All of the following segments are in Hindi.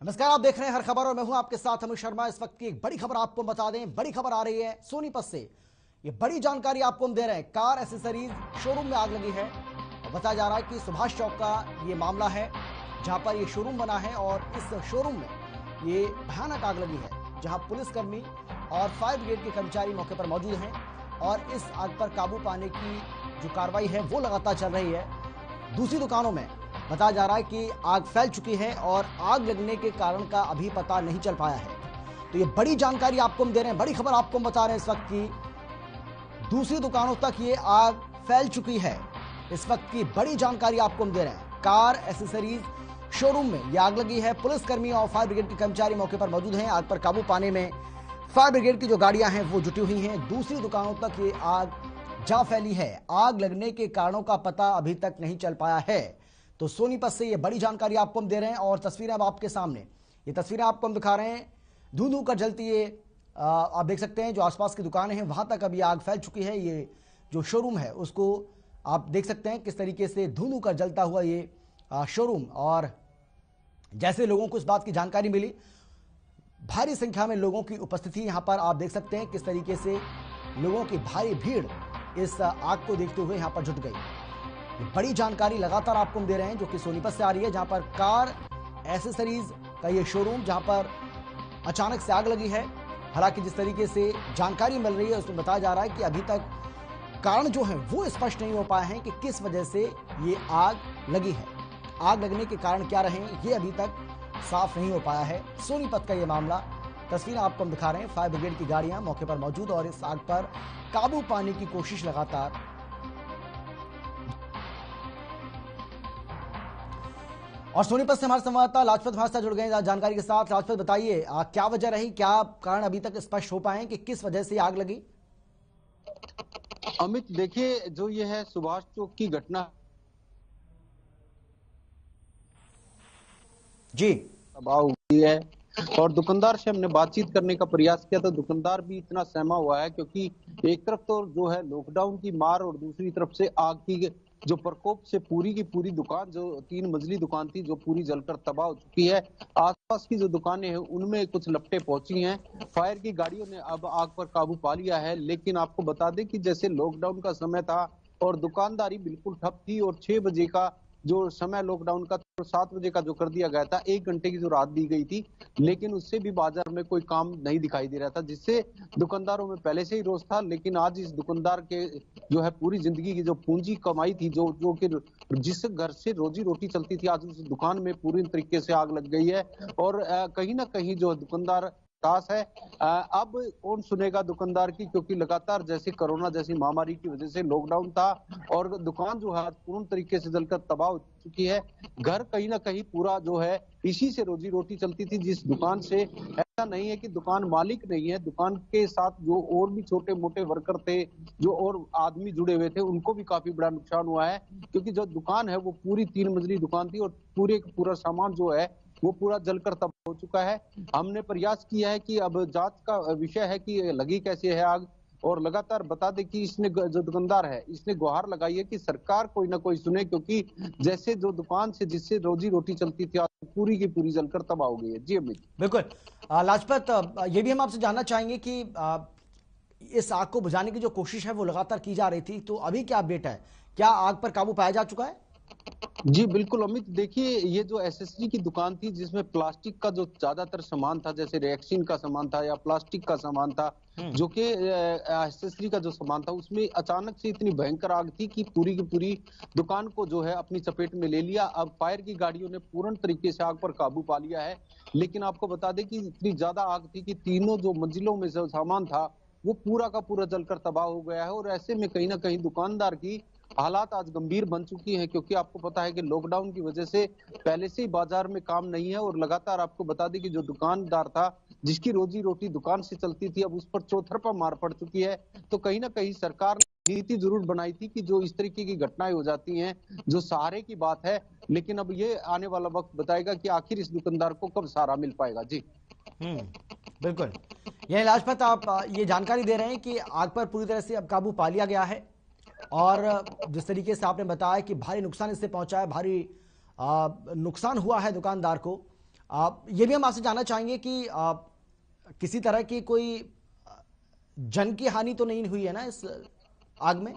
नमस्कार, आप देख रहे हैं हर खबर और मैं हूं आपके साथ अमित शर्मा। इस वक्त की एक बड़ी खबर आपको बता दें। बड़ी खबर आ रही है सोनीपत से। ये बड़ी जानकारी आपको हम दे रहे हैं। कार एसेसरीज शोरूम में आग लगी है और बताया जा रहा है कि सुभाष चौक का ये मामला है, जहां पर ये शोरूम बना है और इस शोरूम में ये भयानक आग लगी है, जहां पुलिसकर्मी और फायर ब्रिगेड के कर्मचारी मौके पर मौजूद हैं और इस आग पर काबू पाने की जो कार्रवाई है वो लगातार चल रही है। दूसरी दुकानों में बताया जा रहा है कि आग फैल चुकी है और आग लगने के कारण का अभी पता नहीं चल पाया है। तो ये बड़ी जानकारी आपको हम दे रहे हैं, बड़ी खबर आपको हम बता रहे हैं इस वक्त की दूसरी दुकानों तक ये आग फैल चुकी है। इस वक्त की बड़ी जानकारी आपको हम दे रहे हैं। कार एसेसरीज शोरूम में ये आग लगी है। पुलिसकर्मी और फायर ब्रिगेड के कर्मचारी मौके पर मौजूद हैं। आग पर काबू पाने में फायर ब्रिगेड की जो गाड़ियां हैं वो जुटी हुई हैं। दूसरी दुकानों तक ये आग जा फैली है। आग लगने के कारणों का पता अभी तक नहीं चल पाया है। तो सोनीपत से ये बड़ी जानकारी आपको हम दे रहे हैं और तस्वीरें अब आपके सामने, ये तस्वीरें आपको हम दिखा रहे हैं। धू धू कर जलती ये आप देख सकते हैं जो आसपास की दुकानें हैं वहां तक अभी आग फैल चुकी है। ये जो शोरूम है उसको आप देख सकते हैं किस तरीके से धू धू कर जलता हुआ ये शोरूम। और जैसे लोगों को इस बात की जानकारी मिली, भारी संख्या में लोगों की उपस्थिति यहां पर आप देख सकते हैं किस तरीके से लोगों की भारी भीड़ इस आग को देखते हुए यहां पर जुट गई। बड़ी जानकारी लगातार आपको हम दे रहे हैं जो कि सोनीपत से आ रही है, जहां पर कार एसेसरीज का ये शोरूम, जहां पर अचानक से आग लगी है। हालांकि जिस तरीके से जानकारी मिल रही है उसमें बताया जा रहा है कि अभी तक कारण जो है वो स्पष्ट नहीं हो पाए हैं कि किस वजह से ये आग लगी है। आग लगने के कारण क्या रहे ये अभी तक साफ नहीं हो पाया है। सोनीपत का ये मामला, तस्वीरें आपको हम दिखा रहे हैं। फायर ब्रिगेड की गाड़ियां मौके पर मौजूद और इस आग पर काबू पाने की कोशिश लगातार। और सोनीपत से हमारे संवाददाता लाजपत हमारे साथ जुड़ गए जानकारी के साथ। लाजपत, बताइए क्या वजह रही, क्या कारण अभी तक स्पष्ट हो पाए कि किस वजह से आग लगी? अमित, देखिए, जो ये है सुभाष चौक की घटना जी तबाह हुई है और दुकानदार से हमने बातचीत करने का प्रयास किया तो दुकानदार भी इतना सहमा हुआ है, क्योंकि एक तरफ तो जो है लॉकडाउन की मार और दूसरी तरफ से आग की जो प्रकोप से पूरी की पूरी दुकान, जो 3 मंजिली दुकान थी, जो पूरी जलकर तबाह हो चुकी है। आसपास की जो दुकानें हैं उनमें कुछ लपटें पहुंची हैं। फायर की गाड़ियों ने अब आग पर काबू पा लिया है। लेकिन आपको बता दें कि जैसे लॉकडाउन का समय था और दुकानदारी बिल्कुल ठप थी और 6 बजे का जो समय लॉकडाउन का तो 7 बजे का जो कर दिया गया था, 1 घंटे की जो रात दी गई थी, लेकिन उससे भी बाजार में कोई काम नहीं दिखाई दे रहा था, जिससे दुकानदारों में पहले से ही रोष था। लेकिन आज इस दुकानदार के जो है पूरी जिंदगी की जो पूंजी कमाई थी, जो जो कि जिस घर से रोजी रोटी चलती थी, आज उस दुकान में पूरी तरीके से आग लग गई है। और कहीं ना कहीं जो दुकानदार ताश है, अब कौन सुनेगा दुकानदार की, क्योंकि लगातार जैसे कोरोना जैसी महामारी की वजह से लॉकडाउन था और दुकान जो है पूर्ण तरीके से जलकर तबाह हो चुकी है। घर कहीं ना कहीं पूरा जो है इसी से रोजी रोटी चलती थी, जिस दुकान से, ऐसा नहीं है कि दुकान मालिक नहीं है, दुकान के साथ जो और भी छोटे मोटे वर्कर थे, जो और आदमी जुड़े हुए थे, उनको भी काफी बड़ा नुकसान हुआ है। क्योंकि जो दुकान है वो पूरी 3 मंजिली दुकान थी और पूरा सामान जो है वो पूरा जलकर तबाह हो चुका है। हमने प्रयास किया है कि अब जांच का विषय है कि लगी कैसे है आग, और लगातार बता दें कि इसने जो दुकानदार है इसने गुहार लगाई है कि सरकार कोई ना कोई सुने, क्योंकि जैसे जो दुकान से जिससे रोजी रोटी चलती थी आज पूरी की पूरी जलकर तबाह हो गई है। जी अमित। बिल्कुल। लाजपत, ये भी हम आपसे जानना चाहेंगे कि इस आग को बुझाने की जो कोशिश है वो लगातार की जा रही थी, तो अभी क्या अपडेट है? क्या आग पर काबू पाया जा चुका है? जी बिल्कुल अमित, देखिए, ये जो एसेसरी की दुकान थी जिसमें प्लास्टिक का जो ज्यादातर सामान था, जैसे रेक्सिन का सामान था या प्लास्टिक का सामान था, जो कि एसेसरी का जो सामान था, उसमें अचानक से इतनी भयंकर आग थी कि पूरी की पूरी दुकान को जो है अपनी चपेट में ले लिया। अब फायर की गाड़ियों ने पूर्ण तरीके से आग पर काबू पा लिया है। लेकिन आपको बता दें कि इतनी ज्यादा आग थी कि तीनों जो मंजिलों में जो सामान था वो पूरा का पूरा जलकर तबाह हो गया है। और ऐसे में कहीं ना कहीं दुकानदार की हालात आज गंभीर बन चुकी हैं, क्योंकि आपको पता है कि लॉकडाउन की वजह से पहले से ही बाजार में काम नहीं है और लगातार आपको बता दें कि जो दुकानदार था जिसकी रोजी रोटी दुकान से चलती थी, अब उस पर चौतरफा मार पड़ चुकी है। तो कहीं ना कहीं सरकार ने नीति जरूर बनाई थी कि जो इस तरीके की घटनाएं हो जाती हैं, जो सहारे की बात है, लेकिन अब ये आने वाला वक्त बताएगा कि आखिर इस दुकानदार को कब सहारा मिल पाएगा। जी बिल्कुल। यह लाजपत, आप ये जानकारी दे रहे हैं कि आग पर पूरी तरह से अब काबू पा लिया गया है और जिस तरीके से आपने बताया कि भारी नुकसान इससे पहुंचा है, भारी नुकसान हुआ है दुकानदार को, ये भी हम आपसे जानना चाहेंगे कि किसी तरह की कोई जन की हानि तो नहीं हुई है ना इस आग में?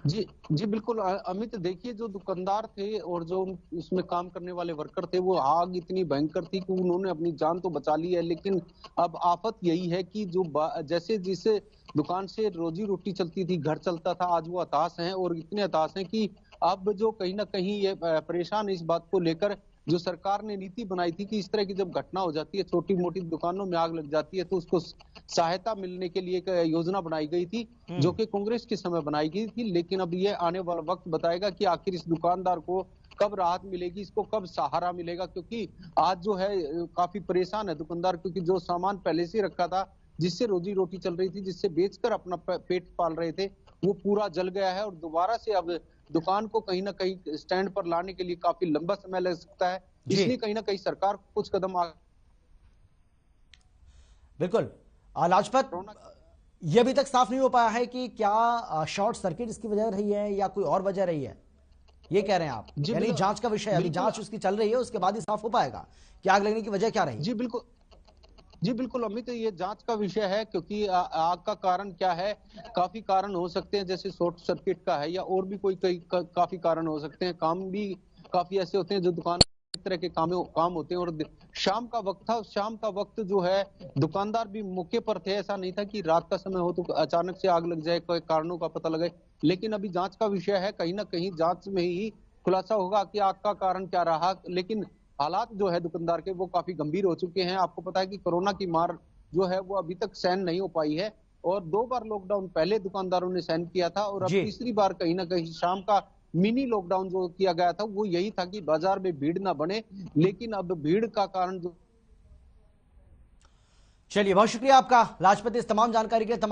जी जी बिल्कुल अमित, देखिए जो दुकानदार थे और जो उसमें काम करने वाले वर्कर थे, वो आग इतनी भयंकर थी कि उन्होंने अपनी जान तो बचा ली है, लेकिन अब आफत यही है कि जो जैसे जिसे दुकान से रोजी रोटी चलती थी, घर चलता था, आज वो हताश हैं और इतने हताश हैं कि अब जो कहीं ना कहीं ये परेशान है इस बात को लेकर। जो सरकार ने नीति बनाई थी कि इस तरह की जब घटना हो जाती है, छोटी मोटी दुकानों में आग लग जाती है, तो उसको सहायता मिलने के लिए एक योजना बनाई गई थी, जो कि कांग्रेस के समय बनाई गई थी। लेकिन अब ये आने वाला वक्त बताएगा कि आखिर इस दुकानदार को कब राहत मिलेगी, इसको कब सहारा मिलेगा, क्योंकि आज जो है काफी परेशान है दुकानदार, क्योंकि जो सामान पहले से रखा था, जिससे रोजी रोटी चल रही थी, जिससे बेचकर अपना पेट पाल रहे थे, वो पूरा जल गया है। और दोबारा से अब दुकान को कहीं ना कहीं स्टैंड पर लाने के लिए काफी लंबा समय लग सकता है, इसलिए कहीं ना कहीं सरकार कुछ कदम बिल्कुल। लाजपत, ये अभी तक साफ नहीं हो पाया है कि क्या शॉर्ट सर्किट इसकी वजह रही है या कोई और वजह रही है, ये कह रहे हैं आप? यानी जांच का विषय है, अभी जांच उसकी चल रही है, उसके बाद ही साफ हो पाएगा कि आग लगने की वजह क्या रही। जी बिल्कुल अमित, ये जांच का विषय है, क्योंकि आग का कारण क्या है, काफी कारण हो सकते हैं, जैसे शॉर्ट सर्किट का है या और भी कोई काफी कारण हो सकते हैं। काम भी काफी ऐसे होते हैं जो दुकान तरह के काम होते हैं। और शाम का वक्त था, शाम का वक्त जो है दुकानदार भी मौके पर थे, ऐसा नहीं था कि रात का समय हो तो अचानक से आग लग जाए, कोई कारणों का पता लगे। लेकिन अभी जांच का विषय है, कहीं ना कहीं जांच में ही खुलासा होगा कि आग का कारण क्या रहा। लेकिन हालात जो है दुकानदार के वो काफी गंभीर हो चुके हैं। आपको पता है कि कोरोना की मार जो है वो अभी तक सहन नहीं हो पाई है, और 2 बार लॉकडाउन पहले दुकानदारों ने सहन किया था, और अब तीसरी बार कहीं ना कहीं शाम का मिनी लॉकडाउन जो किया गया था वो यही था कि बाजार में भीड़ ना बने। लेकिन अब भीड़ का कारण जो। चलिए, बहुत शुक्रिया आपका लाजपत, इस तमाम जानकारी के लिए।